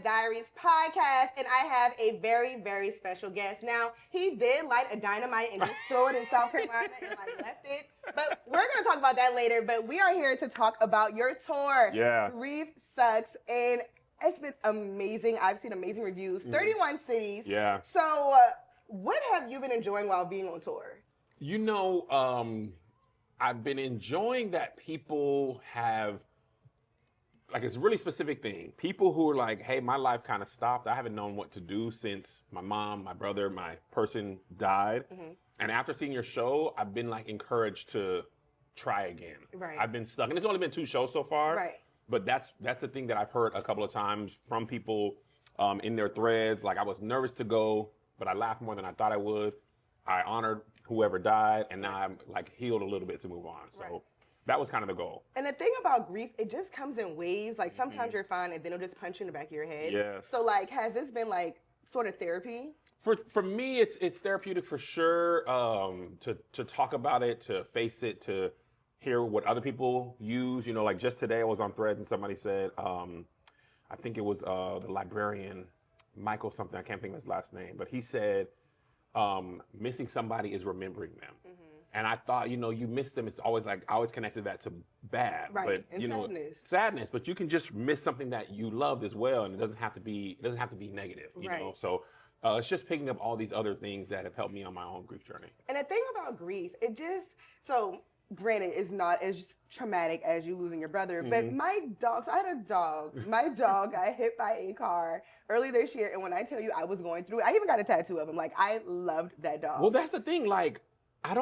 Diaries podcast, and I have a very, very special guest. Now, he did light a dynamite and just throw it in South Carolina and left it, but we're going to talk about that later. But we are here to talk about your tour. Yeah. Grief Sucks, and it's been amazing. I've seen amazing reviews, 31 cities. Yeah. So, what have you been enjoying while being on tour? You know, I've been enjoying that people have, like, it's a really specific thing. People who are like, hey, my life kind of stopped. I haven't known what to do since my mom, my brother, my person died. And after seeing your show, I've been like encouraged to try again. Right. I've been stuck, and it's only been 2 shows so far. Right. But that's the thing that I've heard a couple of times from people in their threads. Like, I was nervous to go, but I laughed more than I thought I would. I honored whoever died, and now I'm like healed a little bit to move on. So that was kind of the goal. And the thing about grief, it just comes in waves. Like, sometimes you're fine, and then it'll just punch you in the back of your head. Yes. So, like, has this been like sort of therapy? For me, it's therapeutic for sure. To talk about it, to face it, to hear what other people use. You know, like just today I was on Threads and somebody said, I think it was the librarian Michael something. I can't think of his last name, but he said, missing somebody is remembering them. And I thought, you know, you miss them. It's always like, I always connected that to bad. Right. But And you know, sadness. But you can just miss something that you loved as well, and it doesn't have to be negative. You know, so it's just picking up all these other things that have helped me on my own grief journey. And the thing about grief, it just granted, it's not as traumatic as you losing your brother, but my dog, so I had a dog. My dog got hit by a car early this year, and when I tell you I was going through it, I even got a tattoo of him. Like, I loved that dog. Well, that's the thing. Like, I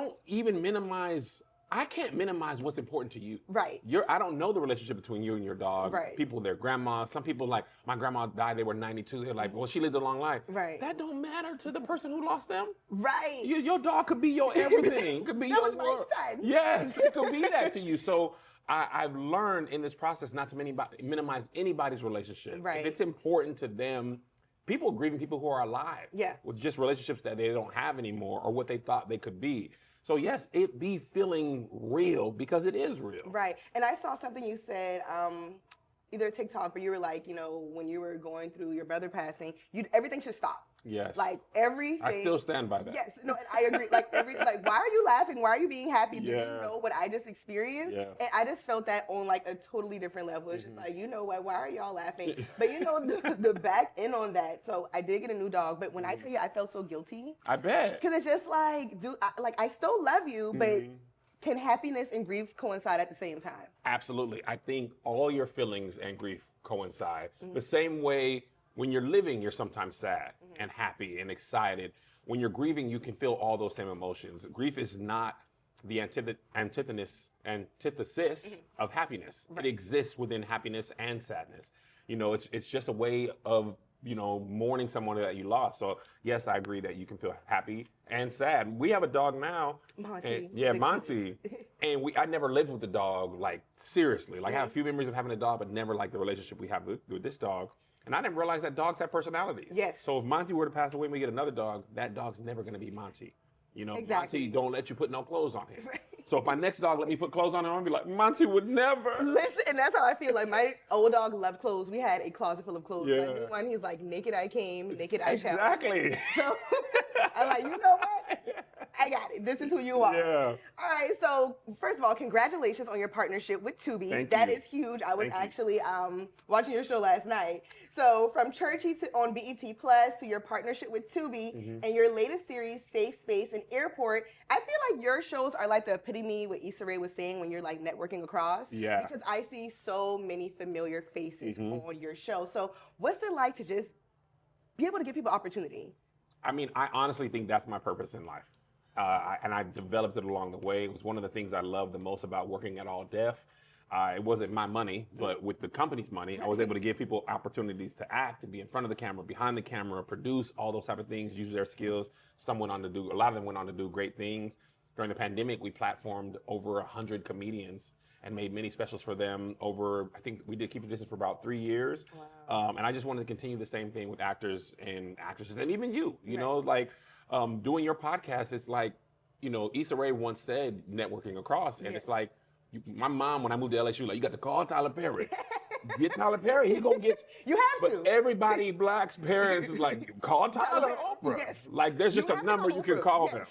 can't minimize what's important to you. Right. I don't know the relationship between you and your dog. Right. People, their grandma, some people like, my grandma died, they were 92. They're like, well, she lived a long life. Right. That don't matter to the person who lost them. Right. Your dog could be your everything. It could be That your was my world. son. Yes, it could be that to you. So I've learned in this process not to minimize anybody's relationship. Right. If it's important to them, people are grieving people who are alive. Yeah. With just relationships that they don't have anymore or what they thought they could be. So yes, it be feeling real because it is real. Right. And I saw something you said, either TikTok, but you were like, you know, when you were going through your brother passing, everything should stop. Yes. Like, everything. I still stand by that. Yes. No, and I agree. Like, why are you laughing? Why are you being happy? Do you Yeah. know what I just experienced? Yes. And I just felt that on like a totally different level. It's just like, you know what? Why are y'all laughing? But you know, the back end on that. So I did get a new dog, but when I tell you I felt so guilty. I bet. Because it's just like, I still love you, but can happiness and grief coincide at the same time? Absolutely. I think all your feelings and grief coincide. The same way when you're living, you're sometimes sad and happy and excited. When you're grieving, you can feel all those same emotions. Grief is not the antithesis of happiness. Right. It exists within happiness and sadness. You know, it's just a way of, you know, mourning someone that you lost. So yes, I agree that you can feel happy and sad. We have a dog now. Monty. Monty. And I never lived with the dog, like, seriously. Like, I have a few memories of having a dog, but never like the relationship we have with this dog. And I didn't realize that dogs have personalities. Yes. So if Monty were to pass away and we get another dog, that dog's never going to be Monty. You know, Exactly. Monty don't let you put no clothes on him. Right. So if my next dog let me put clothes on him, I'd be like, Monty would never. Listen, and that's how I feel. Like, my old dog loved clothes. We had a closet full of clothes. Yeah. My new one, he's like, naked I came, naked I shall. Exactly. So I'm like, you know what? I got it. This is who you are. Yeah. All right. So first of all, congratulations on your partnership with Tubi. Thank That you. is huge. I was Thank you. actually watching your show last night. So from Churchy on BET Plus to your partnership with Tubi and your latest series, Safe Space and Airport, I feel like your shows are like the epitome what Issa Rae was saying when you're like networking across. Yeah. Because I see so many familiar faces on your show. So what's it like to just be able to give people opportunity? I mean, I honestly think that's my purpose in life. And I developed it along the way. It was one of the things I loved the most about working at All Def. It wasn't my money, but with the company's money, I was able to give people opportunities to act, to be in front of the camera, behind the camera, produce, all those type of things, use their skills. A lot of them went on to do great things. During the pandemic, we platformed over 100 comedians and made many specials for them I think we did Keep It Distance for about 3 years. Wow. And I just wanted to continue the same thing with actors and actresses, and even you know, like doing your podcast, it's like, you know, Issa Rae once said networking across, and it's like, my mom, when I moved to LA, she was like, you got to call Tyler Perry. Get Tyler Perry. He's gonna get you. Have to. But everybody, Black's parents is like, call Tyler Oprah. Yes. Like, there's just a number you can call them.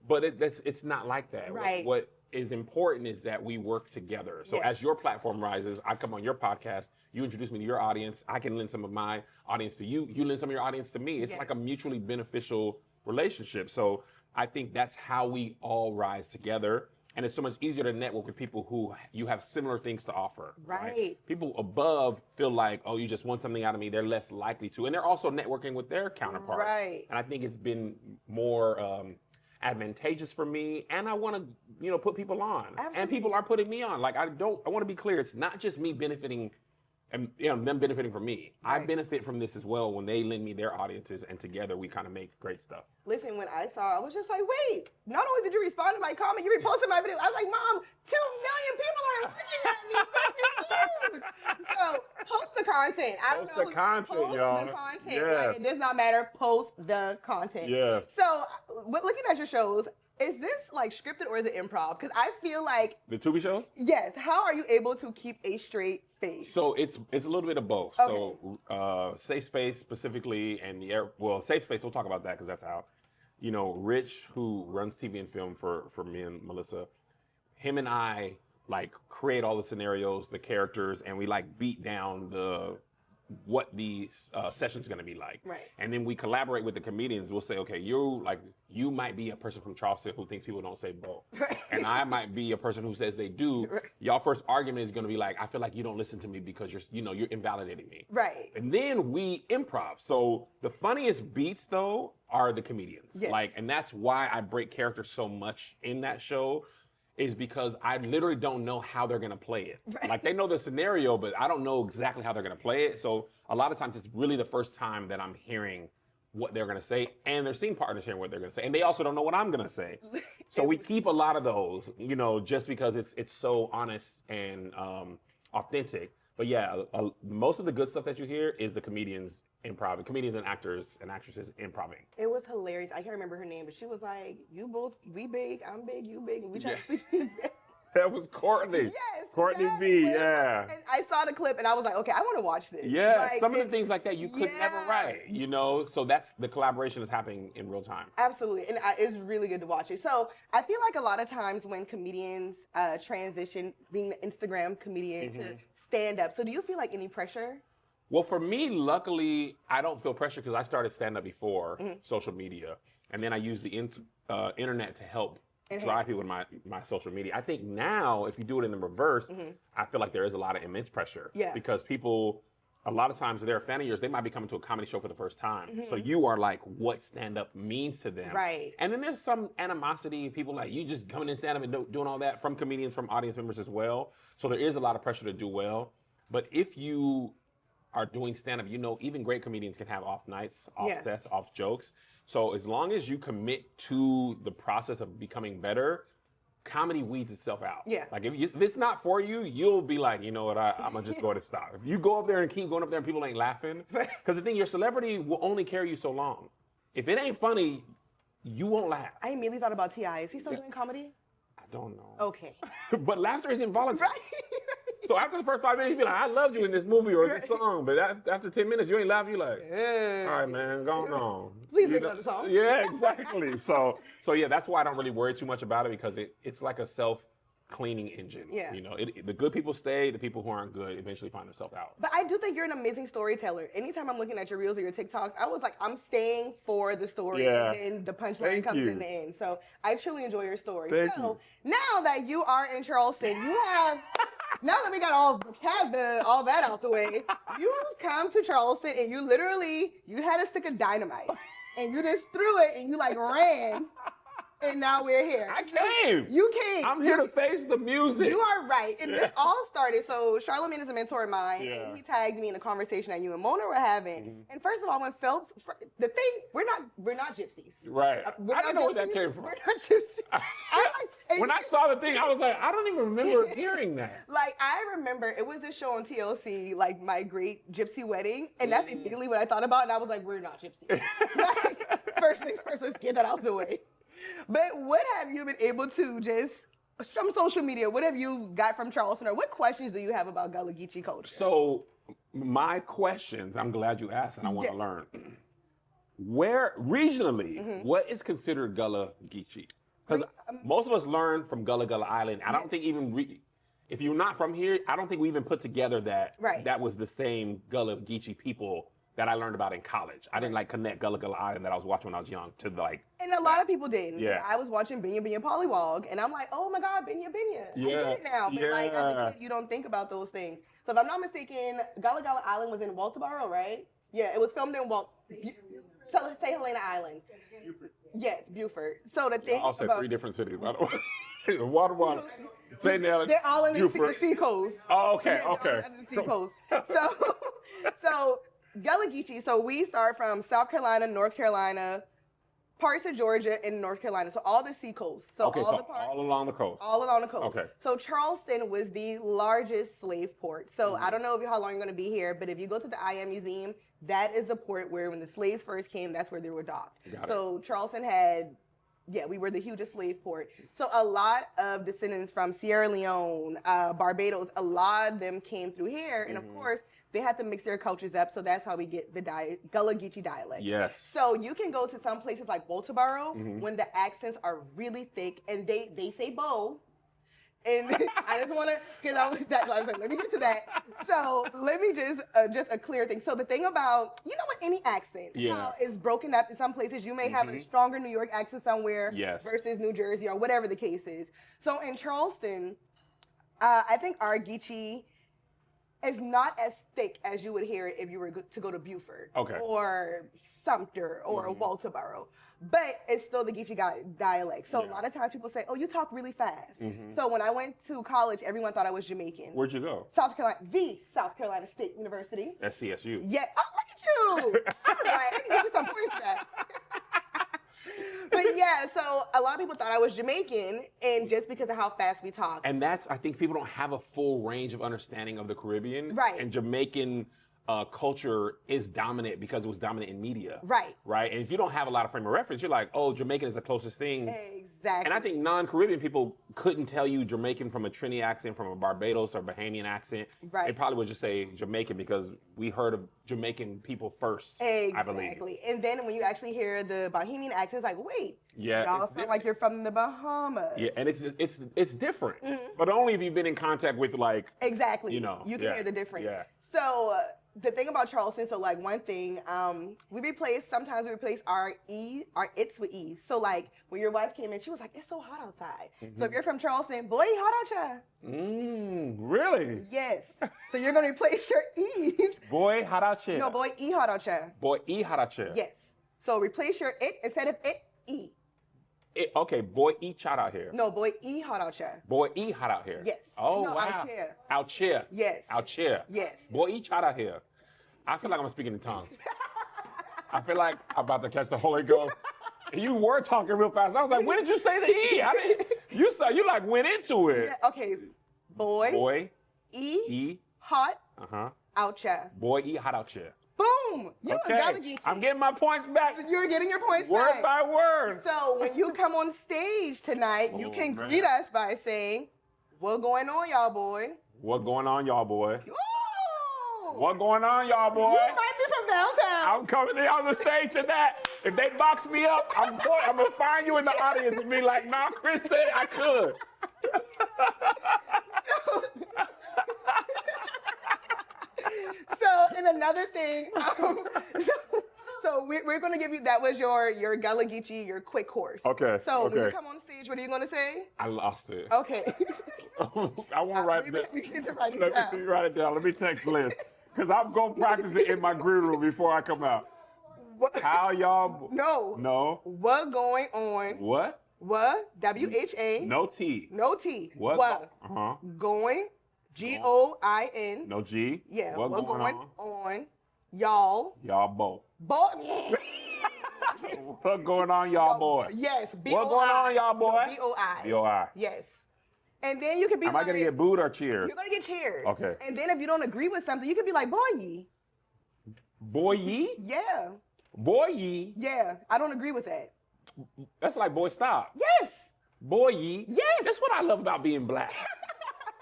But it's not like that. Right. What is important is that we work together. So as your platform rises, I come on your podcast, you introduce me to your audience, I can lend some of my audience to you, you lend some of your audience to me. It's like a mutually beneficial relationship. So I think that's how we all rise together. And it's so much easier to network with people who you have similar things to offer. Right. People above feel like, oh, you just want something out of me. They're less likely to. And they're also networking with their counterparts. Right. And I think it's been more advantageous for me. And I want to, put people on. Absolutely. And people are putting me on. Like, I want to be clear. It's not just me benefiting and them benefiting from me. Right. I benefit from this as well when they lend me their audiences, and together we kind of make great stuff. Listen, when I saw, I was just like, wait, not only did you respond to my comment, you reposted my video. I was like, Mom, 2 million people are looking at me. This is huge. So post the content. Post the content, y'all. Post the content. Right? It does not matter. Post the content. Yes. So looking at your shows, is this like scripted or is it improv? Because I feel like the Tubi shows. Yes. How are you able to keep a straight face? So it's a little bit of both. Okay. So Safe Space specifically, and Safe Space. We'll talk about that because that's out. Rich, who runs TV and film for me and Melissa, him and I like create all the scenarios, the characters, and we like beat down what the session's going to be like. Right. And then we collaborate with the comedians. We'll say, okay, you might be a person from Charleston who thinks people don't say bo. Right. And I might be a person who says they do. Right. Y'all first argument is going to be like, I feel like you don't listen to me because you're invalidating me. Right. And then we improv. So the funniest beats though are the comedians. Yes. And that's why I break character so much in that show. Is because I literally don't know how they're gonna play it. Right. Like they know the scenario, but I don't know exactly how they're gonna play it. So a lot of times it's really the first time that I'm hearing what they're gonna say, and their scene partners hearing what they're gonna say, and they also don't know what I'm gonna say. So we keep a lot of those, just because it's so honest and authentic. But yeah, most of the good stuff that you hear is the comedians improv, comedians and actors and actresses improving. It was hilarious. I can't remember her name, but she was like, we big, I'm big, you big, and we try to sleep in bed. That was Courtney. Yes. Courtney B, yeah. And I saw the clip and I was like, okay, I want to watch this. Yeah, some of the things like that you could never write, So that's the collaboration is happening in real time. Absolutely, and it's really good to watch it. So I feel like a lot of times when comedians transition, being the Instagram comedian to stand up, so do you feel like any pressure? Well, for me, luckily, I don't feel pressure because I started stand-up before social media. And then I used the internet to help drive people to my social media. I think now, if you do it in the reverse, I feel like there is a lot of immense pressure. Yeah. Because people, a lot of times, they're a fan of yours, they might be coming to a comedy show for the first time. So you are like what stand-up means to them. Right. And then there's some animosity, people like, you just coming in stand-up and doing all that from comedians, from audience members as well. So there is a lot of pressure to do well. But if you are doing stand-up, even great comedians can have off nights, off sets, off jokes. So as long as you commit to the process of becoming better, comedy weeds itself out. Yeah. Like if it's not for you, you'll be like, you know what, I'm gonna just go ahead and stop. If you go up there and keep going up there and people ain't laughing, because the thing, your celebrity will only carry you so long. If it ain't funny, you won't laugh. I immediately thought about T.I. Is he still doing comedy? I don't know. Okay. But laughter is involuntary. Right. So after the first 5 minutes, you be like, I loved you in this movie or this song. But after 10 minutes, you ain't laughing. You like, all right, man, go on. Please make another song. Yeah, exactly. So yeah, that's why I don't really worry too much about it, because it's like a self-cleaning engine. Yeah. The good people stay. The people who aren't good eventually find themselves out. But I do think you're an amazing storyteller. Anytime I'm looking at your reels or your TikToks, I was like, I'm staying for the story, and then the punchline comes in the end. So I truly enjoy your story. Thank you. Now that you are in Charleston, you have... Now that we got all that out the way, you've come to Charleston and you had a stick of dynamite and you just threw it and you like ran, and now we're here. I came. You came. I'm here to face the music. You are right. And this all started. So Charlamagne is a mentor of mine, and he tagged me in a conversation that you and Mona were having. And first of all, when Phelps, the thing, we're not gypsies. Right. I don't know where that came from. We're not gypsies. When I saw the thing, I was like, I don't even remember hearing that. Like, I remember it was this show on TLC, like My Great Gypsy Wedding, and that's immediately what I thought about, and I was like, we're not gypsies. Like, first things first, let's get that out of the way. But what have you been able to just from social media, what have you got from Charleston, or what questions do you have about Gullah Geechee culture? So my questions, I'm glad you asked, and I want to learn. Where regionally, what is considered Gullah Geechee? Because most of us learn from Gullah Island. I don't think even if you're not from here, I don't think we even put together that that was the same Gullah Geechee people that I learned about in college. I didn't like connect Gullah Island that I was watching when I was young to like. And a lot of people didn't. Yeah. I was watching Binya Binya Pollywog, and I'm like, oh my God, Binya Binya. I get it now. But like as a kid, you don't think about those things. So if I'm not mistaken, Gullah Island was in Walterboro, right? Yeah, it was filmed in St. Helena Island. Buford. Yes, Buford. So the thing I'll say 3 different cities, by the way. Water. St. Helena. They're all in the sea coast. Oh, okay, Yeah, okay. On the sea coast. So Gullah Geechee. So we start from South Carolina, North Carolina, parts of Georgia, and North Carolina. So all the sea coast. So all along the coast. All along the coast. Okay. So Charleston was the largest slave port. So I don't know how long you're going to be here, but if you go to the I.M. Museum, that is the port where when the slaves first came, that's where they were docked. So Charleston had, we were the hugest slave port. So a lot of descendants from Sierra Leone, Barbados, a lot of them came through here. And of course, they had to mix their cultures up. So that's how we get the Gullah Geechee dialect. Yes. So you can go to some places like Walterboro when the accents are really thick and they say bow. And I just want to, because I was like, let me get to that. So let me just a clear thing. So the thing about, with any accent, how it's broken up in some places, you may have a stronger New York accent somewhere versus New Jersey or whatever the case is. So in Charleston, I think our Geechee is not as thick as you would hear it if you were to go to Buford or Sumter or Walterboro. But it's still the Geechee dialect. So a lot of times people say, oh, you talk really fast. So when I went to college, everyone thought I was Jamaican. Where'd you go? South Carolina, the South Carolina State University. That's CSU. Yeah. Oh, look at you. All right. I can give you some points back. But yeah, so a lot of people thought I was Jamaican, and just because of how fast we talk. And that's, I think people don't have a full range of understanding of the Caribbean. Right. And Jamaican culture is dominant because it was dominant in media. Right. Right. And if you don't have a lot of frame of reference, you're like, oh, Jamaican is the closest thing. Exactly. And I think non-Caribbean people couldn't tell you Jamaican from a Trini accent, from a Barbados or Bahamian accent. Right. They probably would just say Jamaican because we heard of Jamaican people first, I believe. Exactly. And then when you actually hear the Bahamian accent, it's like, wait, y'all sound like you're from the Bahamas. Yeah, and it's different, but only if you've been in contact with like. Exactly. You can hear the difference. Yeah. So the thing about Charleston, so like one thing, sometimes we replace our it's with E's. So like when your wife came in, she was like, it's so hot outside. So if you're from Charleston, boy, hot outside. Really? Yes. So you're going to replace your E's. Boy, hot outside. No, boy, E hot outside. Boy, E hot outside. Yes. So replace your it instead of it, E. Okay, boy, E hot out here. No, boy, E hot out here. Boy, E hot out here. Yes. Oh, no, wow. Out here. Out here. Yes. Out here. Yes. Boy, E hot out here. I feel like I'm speaking in tongues. I feel like I'm about to catch the Holy Ghost. And you were talking real fast. I was like, when did you say the E? You like went into it. Yeah, okay. Boy. E. Hot. Out here. Boy, E hot out here. Boom! You a Gullah Geechee. I'm getting my points back. So you're getting your points word back. by word. So when you come on stage tonight, you can greet us by saying, "What going on, y'all boy?" What going on, y'all boy? Ooh. What going on, y'all boy? You might be from downtown. I'm coming on the stage to that. If they box me up, I'm gonna find you in the audience and be like, "Nah, Chris said I could." So, and another thing, so we're going to give you, that was your Gullah Geechee, your quick course. Okay. So when you come on stage, what are you going to say? I lost it. Okay. I want to write it down. We need to write it down. Let me write it down. Let me text Liz. Because I'm going to practice it in my green room before I come out. What? How y'all? No. What going on? What? What? W-H-A. No T. No T. What? Going. G-O-I-N. No G. Yeah. What going on? Y'all. Y'all both. What going on, y'all boy? Yes. B-O-I. What going on, y'all boy? B-O-I. B-O-I. Yes. And then you could be Am I going to get booed or cheered? You're going to get cheered. Okay. And then if you don't agree with something, you could be like, boy. Boy? Yeah. Boy? Yeah. I don't agree with that. That's like boy stop. Yes. boy, ye. Yes. That's what I love about being black.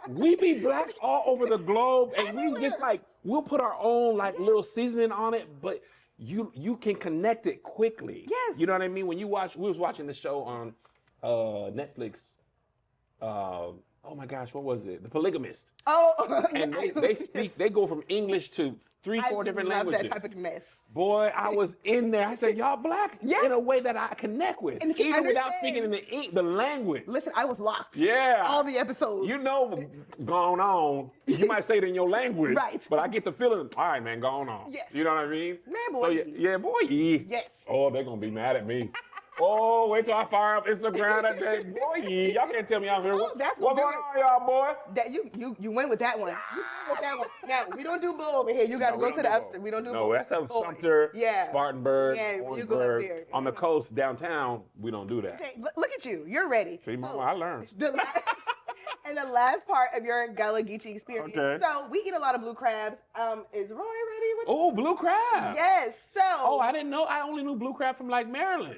We be black all over the globe, and we just like, we'll put our own like little seasoning on it, but you can connect it quickly. Yes. You know what I mean? When you watch, we was watching the show on Netflix. Oh my gosh, what was it? The Polygamist. Oh, And they go from English to 3-4 different languages. That type of mess. Boy, I was in there. I said, y'all black in a way that I connect with, And even without speaking in the language. Listen, I was locked. Yeah. All the episodes. You know, going on. You might say it in your language. Right. But I get the feeling, all right, man, going on. Yes. You know what I mean? Man, boy. So, yeah, boy. Yes. Oh, they're going to be mad at me. Oh, wait till I fire up Instagram that day. Boy, y'all can't tell me out here. Oh, that's what going on, y'all, boy? That you went with that one. You went with that one. Now, we don't do bull over here. You got to go to the upstate. We don't do bull. No, that's up Sumter, Spartanburg, you go up there. On the coast, downtown, we don't do that. Okay, look at you. You're ready. See, Mama, I learned. And the last part of your Gullah Geechee experience. Okay. So we eat a lot of blue crabs. Is Roy ready with? Oh, blue crab. Yes. So. Oh, I didn't know. I only knew blue crab from like Maryland.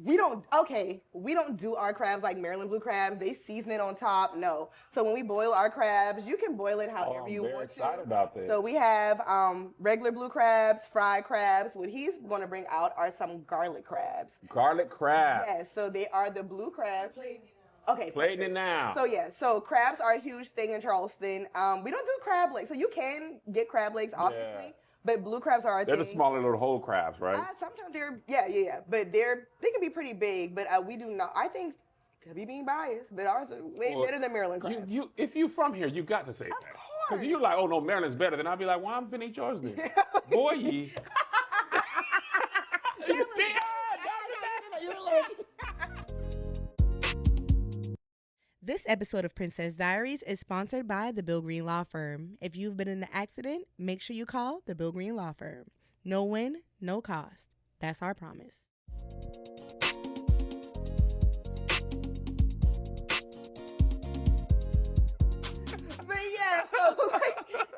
We don't do our crabs like Maryland blue crabs. They season it on top. No. So when we boil our crabs, you can boil it however you want to. I'm very excited about this. So we have regular blue crabs, fried crabs. What he's going to bring out are some garlic crabs. Garlic crab. Yes. So they are the blue crabs. Okay. Plating it now. So yeah, so crabs are a huge thing in Charleston. We don't do crab legs. So you can get crab legs, obviously. Yeah. But blue crabs are our thing. They're the smaller little whole crabs, right? Sometimes they're, yeah. But they can be pretty big, but we do not. I think, could be being biased, but ours are way better than Maryland crabs. If you from here, you got to say that. Of course. Because you're like, oh no, Maryland's better. Then I'll be like, well, I'm finna eat yours then. Boy, ye. You see This episode of Princess Diaries is sponsored by the Bill Green Law Firm. If you've been in an accident, make sure you call the Bill Green Law Firm. No win, no cost. That's our promise. But yeah, so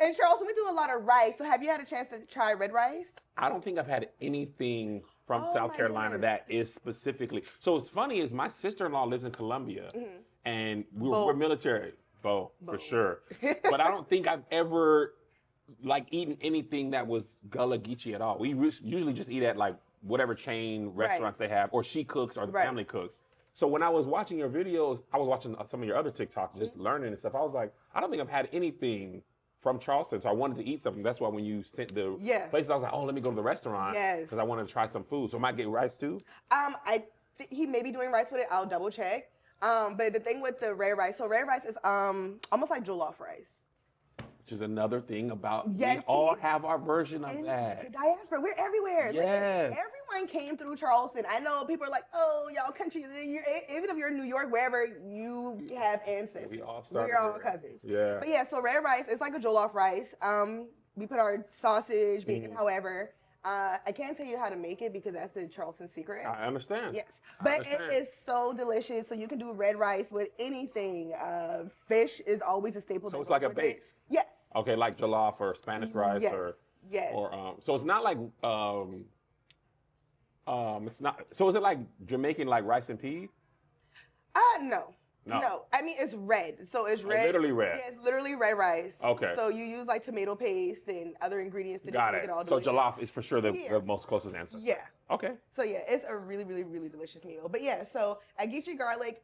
in Charleston, we do a lot of rice. So have you had a chance to try red rice? I don't think I've had anything from South Carolina that is specifically. So what's funny is my sister-in-law lives in Columbia, and we're military, for sure. But I don't think I've ever eaten anything that was Gullah Geechee at all. We usually just eat at like whatever chain restaurants they have, or she cooks or the family cooks. So when I was watching your videos, I was watching some of your other TikToks, just learning and stuff. I was like, I don't think I've had anything from Charleston, so I wanted to eat something. That's why when you sent the places, I was like, oh, let me go to the restaurant because I wanted to try some food. So I might get rice too? He may be doing rice with it. I'll double check. But the thing with the red rice, so red rice is almost like jollof rice. Which is another thing about, we all have our version of that. The diaspora, we're everywhere. Yes. Listen, everyone came through Charleston. I know people are like, oh, y'all country, even if you're in New York, wherever, you have ancestors. We all started We're all cousins. Yeah. But yeah, so red rice, it's like a jollof rice. We put our sausage, bacon, however. I can't tell you how to make it because that's a Charleston secret. I understand. Yes. But it is so delicious. So you can do red rice with anything. Fish is always a staple. So it's like a base? Yes. Okay, like jollof or Spanish rice or so it's not like it's not, so is it like Jamaican like rice and peas? No. I mean, it's red. So it's red. Literally red. Yeah, it's literally red rice. Okay. So you use like tomato paste and other ingredients to just make it all So delicious. jollof is for sure the most closest answer. Yeah. Okay. So yeah, it's a really, really, really delicious meal. But yeah, so at Geechee Garlic,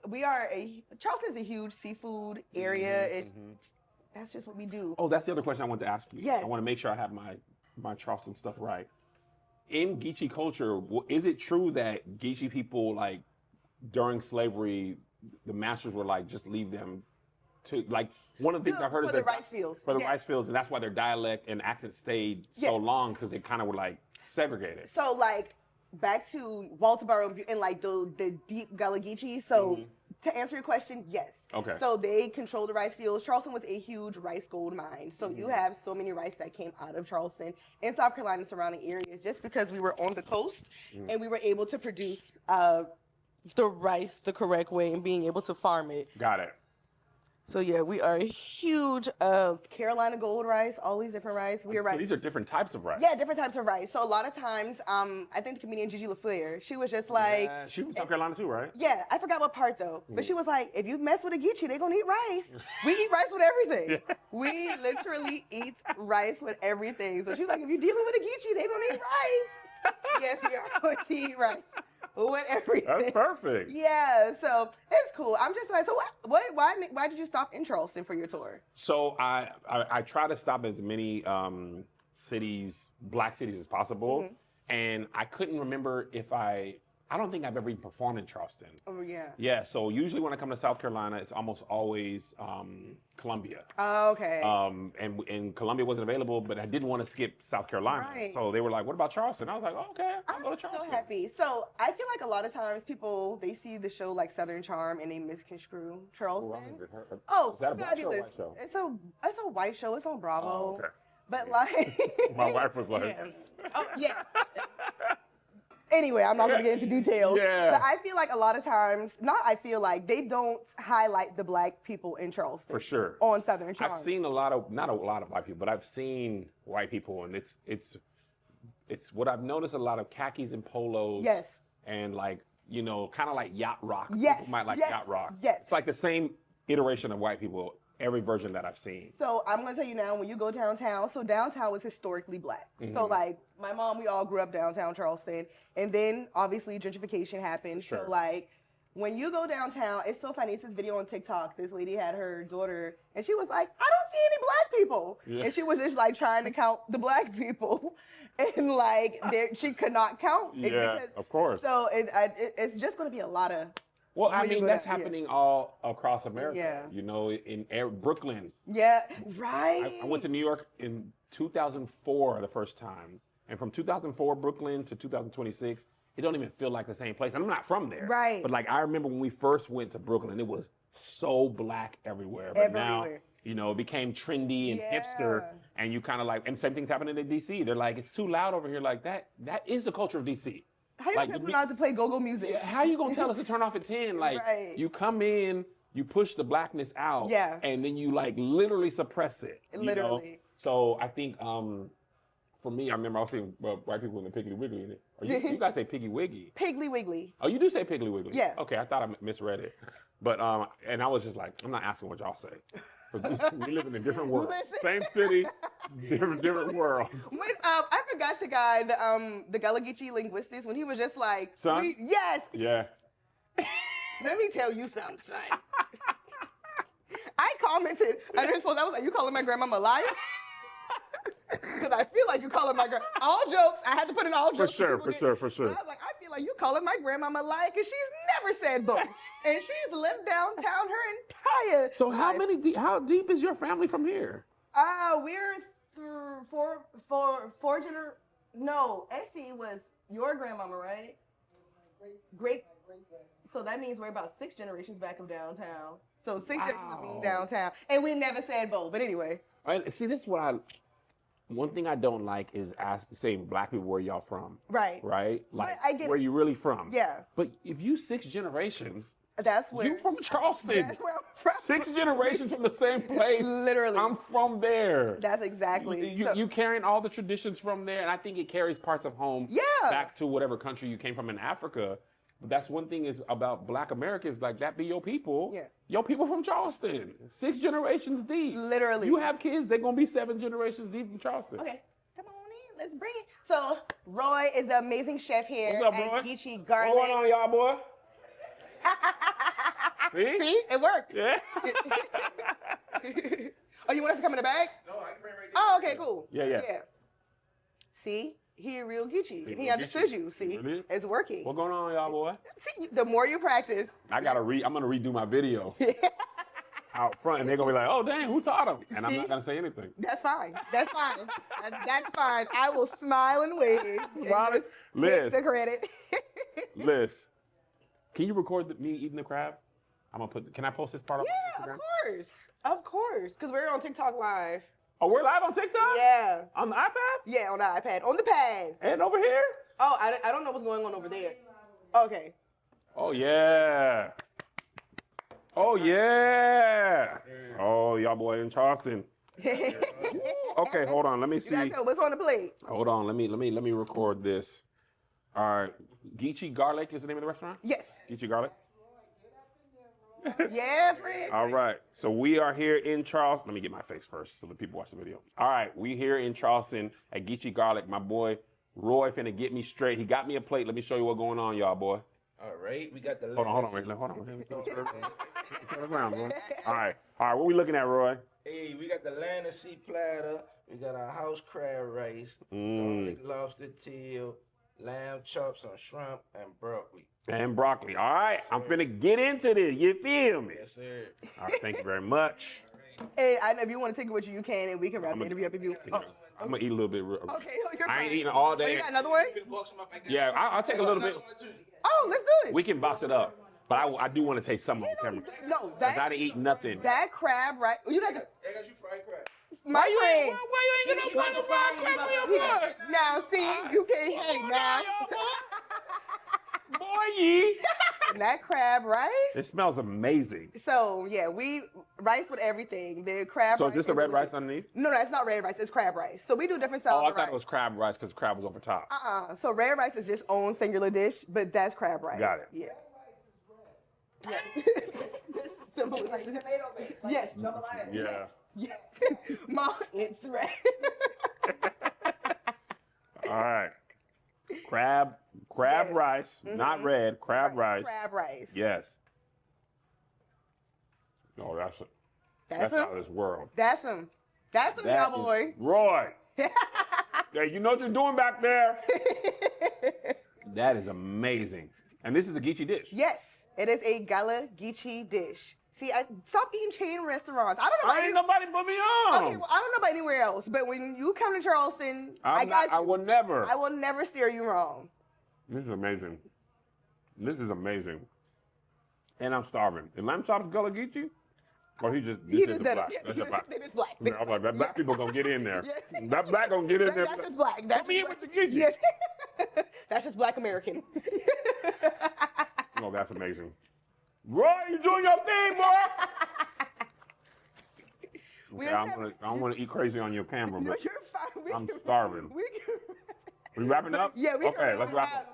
Charleston is a huge seafood area. That's just what we do. Oh, that's the other question I wanted to ask you. Yes. I want to make sure I have my Charleston stuff right. In Geechee culture, is it true that Geechee people, like, during slavery, the masters were like, just leave them to, like, one of the things I've heard is for the rice fields. For the rice fields, and that's why their dialect and accent stayed so long, because they kind of were, like, segregated. So, like, back to Walterboro and, like, the deep Gullah Geechee, so... To answer your question, yes. Okay. So they control the rice fields. Charleston was a huge rice gold mine. So you have so many rice that came out of Charleston and South Carolina and surrounding areas just because we were on the coast and we were able to produce the rice the correct way and being able to farm it. Got it. So yeah, we are huge Carolina gold rice, all these different rice. We are So rice. these are different types of rice. Yeah, different types of rice. So a lot of times, I think the comedian Gigi LaFleur, she was just like, Yeah, she from South Carolina too, right? yeah, I forgot what part though, but she was like, if you mess with a Geechee, they gonna eat rice. We eat rice with everything. Yeah. We literally eat rice with everything. So she's like, if you're dealing with a Geechee, they gonna eat rice. Yes, we are going to eat rice with everything. That's perfect. Yeah, so it's cool. I'm just like, so why did you stop in Charleston for your tour? So I try to stop as many cities, black cities as possible, and I couldn't remember if I don't think I've ever even performed in Charleston. Oh yeah. Yeah, so usually when I come to South Carolina, it's almost always Columbia. Oh, okay. And Columbia wasn't available, but I didn't want to skip South Carolina. Right. So they were like, what about Charleston? I was like, oh, okay, I'll go to Charleston. So happy. So I feel like a lot of times people, they see the show like Southern Charm and they misconstrue Charleston. Oh, Is that a black show or fabulous. white show? It's a white show. It's on Bravo. Oh, okay. But like. My wife was like. Yeah. Oh, yeah. Anyway, I'm not going to get into details. Yeah. But I feel like a lot of times, they don't highlight the black people in Charleston. For sure. On Southern Charm. I've seen not a lot of white people, but I've seen white people, and it's what I've noticed, a lot of khakis and polos. Yes. And like, kind of like yacht rock. Yes. People might like Yes. yacht rock. Yes. It's like the same iteration of white people, every version that I've seen. So I'm going to tell you now, when you go downtown, so downtown was historically black. So like my mom, we all grew up downtown Charleston. And then obviously gentrification happened. Sure. So like when you go downtown, it's so funny. It's this video on TikTok. This lady had her daughter and she was like, I don't see any black people. Yeah. And she was just like trying to count the black people. And like she could not count. Yeah, of course. So it's just going to be a lot of. Well, I when you mean, go that's down, happening all across America. Yeah. In Brooklyn. Yeah, right. I went to New York in 2004 the first time. And from 2004 Brooklyn to 2026, it don't even feel like the same place. And I'm not from there. Right. But like I remember when we first went to Brooklyn, it was so black everywhere. But now, it became trendy and hipster. And you kind of like, and same thing's happening in DC. They're like, it's too loud over here. Like that is the culture of DC. How you people not to play go-go music? Yeah, how you gonna tell us to turn off at 10? Like you come in, you push the blackness out, and then you like literally suppress it. Literally. So I think for me, I remember I was seeing white people in the Piggly Wiggly in it. Or you guys say Piggy Wiggy. Piggly Wiggly. Oh, you do say Piggly Wiggly? Yeah. Okay, I thought I misread it. But and I was just like, I'm not asking what y'all say. We live in a different world. Same city, different worlds. When I forgot the guy, the Gullah Geechee linguistics, when he was just like, son? Yes. Yeah. Let me tell you something, son. I commented, I was like, you calling my grandmama a liar? Because I feel like you calling my grandma. All jokes, I had to put in all jokes. For sure. But I was like, I feel like you calling my grandmama a liar because she's never said both. And she's lived downtown her entire So life. how deep is your family from here? We're four No, Essie was your grandmama, right? Great. So that means we're about 6 generations back of downtown. So 6 generations of being downtown. And we never said both, but anyway. See, this is what one thing I don't like is saying black people, where y'all from? Right. Right? Like, I get where it. you really from? Yeah. But if you 6 generations, that's where you from Charleston. That's where I'm from. 6 generations from the same place. Literally. I'm from there. That's exactly. You carrying all the traditions from there, and I think it carries parts of home back to whatever country you came from in Africa. But that's one thing is about black Americans, like that be your people. Yeah. Your people from Charleston. 6 generations deep. Literally. You have kids, they're gonna be 7 generations deep from Charleston. Okay. Come on in. Let's bring it. So Roy is the amazing chef here What's up, at Roy? Geechee Garlic. What's going on, y'all, boy? See? It worked. Yeah. Oh, you want us to come in the bag? No, I can bring it right Oh, okay, cool. Yeah. See? He a real Geechee. He He real understood Geechee. you. See? Really? It's working. What's going on, y'all, boy? See, the more you practice. I'm gonna redo my video out front, and they're gonna be like, "Oh, dang, who taught him?" And I'm not gonna say anything. That's fine. That's fine. That's fine. I will smile and wave. Smile. Liz. Take the credit. Liz, can you record me eating the crab? Can I post this part on Instagram? Of course. Because we're on TikTok Live. Oh, we're live on TikTok? Yeah. On the iPad? Yeah, on the iPad. On the pad. And over here? Oh, I don't know what's going on over there. Okay. Oh, yeah. Oh yeah. Oh, y'all boy in Charleston. Okay, hold on. Let me see. What's on the plate? Hold on. Let me record this. All right. Geechee Garlic is the name of the restaurant? Yes. Geechee Garlic? Yeah, Fred. All right. So we are here in Charleston. Let me get my face first so the people watch the video. All right. We here in Charleston at Geechee Garlic. My boy Roy finna get me straight. He got me a plate. Let me show you what's going on, y'all, boy. All right. We got the Hold on. Hold on. All right. What we looking at, Roy? Hey, we got the land and sea platter. We got our house crab rice, garlic lobster tail, lamb chops on shrimp, and broccoli. And broccoli. All right. I'm finna get into this. You feel me? Yes, sir. All right. Thank you very much. And I know if you want to take it with you, you can, and we can wrap the interview up if you. I'm gonna eat a little bit. Okay, you're I fine. ain't eating all day. Oh, you got another one? Yeah, I'll take a little bit. Oh, let's do it. We can box it up. But I do want to taste some on camera. No, Because I didn't eat nothing. That crab, right? You got the. I got you fried crab. My friend. Why you ain't get no fried crab for your boy? Now, see, you can't hang now. Boy, That crab rice. it smells amazing. So yeah, we rice with everything. The crab. So rice is this the red delicious. rice underneath? No, that's not red rice. It's crab rice. So we do different styles. Oh, I of thought rice. it was crab rice because crab was over top. So red rice is just own singular dish, but that's crab rice. Got it. Yeah. Simple as like tomato base. Like yes. Yeah. Yes. Mom, it's red. All right. Crab Yes. rice, not red, crab rice. Crab rice. Yes. No, that's That's out of him. this world. That's him. That's him, y'all boy. Roy. Yeah, you know what you're doing back there. That is amazing. And this is a Geechee dish. Yes, it is a Gullah Geechee dish. See, stop eating chain restaurants. I don't know. Ain't nobody put me on. Okay, well, I don't know about anywhere else, but when you come to Charleston, I got you. I will never. I will never steer you wrong. This is amazing. This is amazing. And I'm starving. Is lamb chops Gullah Geechee? Or he just black? That's just black. It's black. Yeah, I'm like, that black people gonna get in there. Yes. That black gonna get in there. That's just black. That's Put me in just with the Geechee. Yes. That's just black American. Oh, that's amazing. Roy, you doing your thing, boy. Okay, I don't want to eat crazy on your camera, No, but you're fine. I'm starving. We wrapping up? Yeah, we okay, let's wrap up.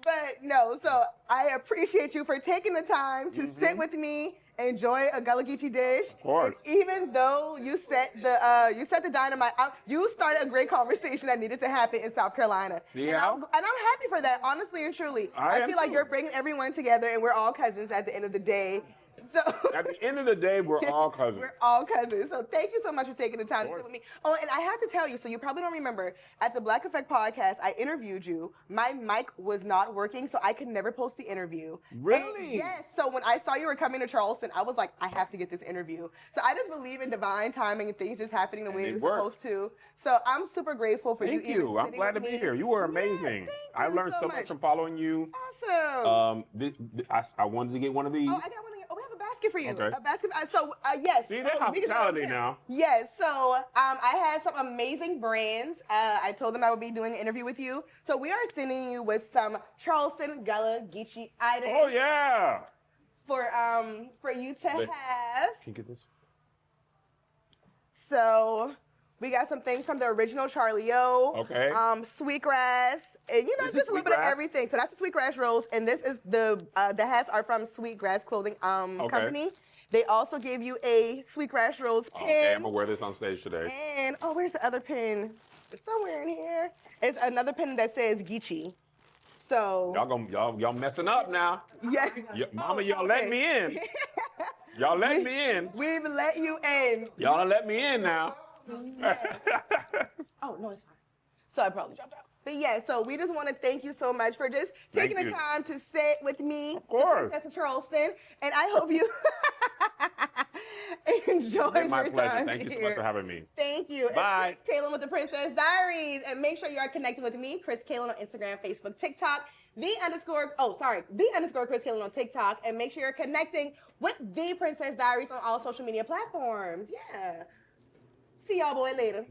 But no, so I appreciate you for taking the time to sit with me, enjoy a Gullah Geechee dish. Of course. And even though you set the dynamite out, you started a great conversation that needed to happen in South Carolina. See and how? I'm happy for that, honestly and truly. I feel like you're bringing everyone together, and we're all cousins at the end of the day. So at the end of the day, we're all cousins. We're all cousins. So thank you so much for taking the time to sit with me. Oh, and I have to tell you, so you probably don't remember, at the Black Effect podcast, I interviewed you. My mic was not working, so I could never post the interview. Really? And yes. So when I saw you were coming to Charleston, I was like, I have to get this interview. So I just believe in divine timing and things just happening the way it was supposed to. So I'm super grateful for you. Thank you. I'm glad to be here. You were amazing. I learned so much from following you. Awesome. I wanted to get one of these. Oh, I got one. Oh, we have a basket for you. Okay. A basket. So yes. See, that's hospitality now. Yes. So I had some amazing brands. I told them I would be doing an interview with you. So we are sending you with some Charleston Gullah Geechee items. Oh yeah. For you to have. Can you get this? So we got some things from the original Charlie O. Okay. Sweetgrass, and This is just a little bit of Sweetgrass? everything. So that's the Sweetgrass rolls, and this is the hats are from Sweetgrass Clothing Company. They also gave you a Sweetgrass rolls pin. Okay, I'm gonna wear this on stage today. And where's the other pin? It's somewhere in here. It's another pin that says Geechee. So Y'all messing up now. yeah, Mama, y'all let me in. Y'all let me in. We've let you in. Y'all let me in now. Yes. Oh, no, it's fine. So I probably dropped out. But yeah, so we just want to thank you so much for just taking the time to sit with me, Of course. Princess of Charleston, and I hope you enjoyed My your pleasure. time Thank you so here. much for having me. Thank you. Bye. It's Chris Kalin with the Princess Diaries, and make sure you are connected with me, Chris Kalin on Instagram, Facebook, TikTok, the _ Chris Kalin on TikTok, and make sure you're connecting with the Princess Diaries on all social media platforms. Yeah. See y'all boy later.